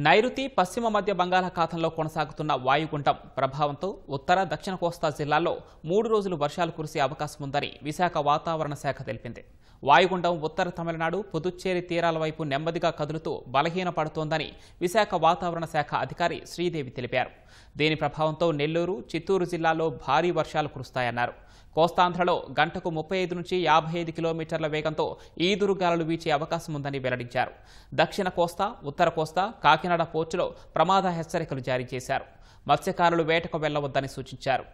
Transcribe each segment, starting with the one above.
నైరుతి పశ్చిమ మధ్య బంగాళాఖాతంలో కొనసాగుతున్న వాయుగుండం ప్రభావంతో ఉత్తర దక్షిణ కోస్తా జిల్లాల్లో 3 రోజులు వర్షాలు కురిసే అవకాశం ఉందని విశాఖ వాతావరణ శాఖ తెలిపింది. వాయుగుండం ఉత్తర తమిళనాడు, పుదుచ్చేరి తీరాల వైపు నెమ్మదిగా కదులుతూ బలహీనపడుతోందని విశాఖ వాతావరణ శాఖ అధికారి శ్రీదేవి తెలిపారు. దీని ప్రభావంతో నెల్లూరు, చిత్తూరు జిల్లాల్లో భారీ వర్షాలు కురుస్తాయన్నారు. కోస్తాంధ్రలో గంటకు 35 నుంచి 55 కిలోమీటర్ల వేగంతో ఈదురుగాలులు వీచే అవకాశం ఉందని వెల్లడించారు. దక్షిణ కోస్తా, ఉత్తర కోస్తా, కాకినాడ పోర్టులో ప్రమాద హెచ్చరికలు జారీ చేశారు. మత్స్యకారులు వేటకు వెళ్లవద్దని సూచించారు.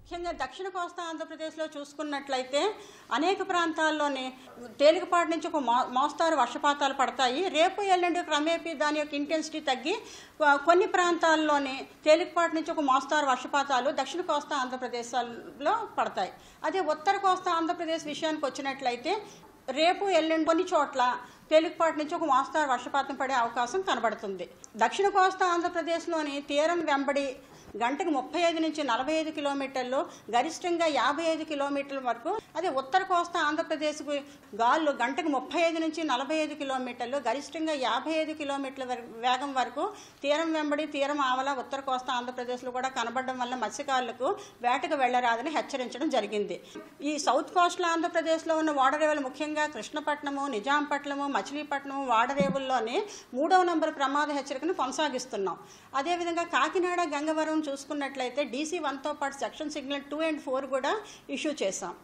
ముఖ్యంగా దక్షిణ కోస్తా ఆంధ్రప్రదేశ్లో చూసుకున్నట్లయితే అనేక ప్రాంతాల్లోనే తేలికపాటి నుంచి ఒక మోస్తారు వర్షపాతాలు పడతాయి. రేపు ఎల్లుండి క్రమేపీ దాని యొక్క ఇంటెన్సిటీ తగ్గి కొన్ని ప్రాంతాల్లోనే తేలికపాటి నుంచి ఒక మోస్తారు వర్షపాతాలు దక్షిణ కోస్తా ఆంధ్రప్రదేశ్లో పడతాయి. అదే ఉత్తర కోస్తా ఆంధ్రప్రదేశ్ విషయానికి వచ్చినట్లయితే రేపు ఎల్లుండి కొన్ని చోట్ల తేలికపాటి నుంచి ఒక మోస్తారు వర్షపాతం పడే అవకాశం కనబడుతుంది. దక్షిణ కోస్తా ఆంధ్రప్రదేశ్లోని తీరం వెంబడి గంటకు 35 నుంచి 45 కిలోమీటర్లు, గరిష్టంగా 55 కిలోమీటర్ల వరకు. అదే ఉత్తర కోస్తా ఆంధ్రప్రదేశ్కు గాలులు గంటకు 35 నుంచి 45 కిలోమీటర్లు, గరిష్టంగా 55 కిలోమీటర్ల వేగం వరకు తీరం వెంబడి తీరం ఆవల ఉత్తర కోస్తా ఆంధ్రప్రదేశ్లో కూడా కనబడడం వల్ల మత్స్యకారులకు వేటకు వెళ్లరాదని హెచ్చరించడం జరిగింది. ఈ సౌత్ కోస్టల్ ఆంధ్రప్రదేశ్లో ఉన్న ఓడరేవులు ముఖ్యంగా కృష్ణపట్నము, నిజాంపట్నము, మచిలీపట్నము ఓడరేవుల్లోనే 3వ నంబర్ ప్రమాద హెచ్చరికను కొనసాగిస్తున్నాం. అదేవిధంగా కాకినాడ, గంగవరం చూసుకున్నట్లయితే DC 1తో పాటు సెక్షన్ సిగ్నల్ 2 and 4 కూడా ఇష్యూ చేశాం.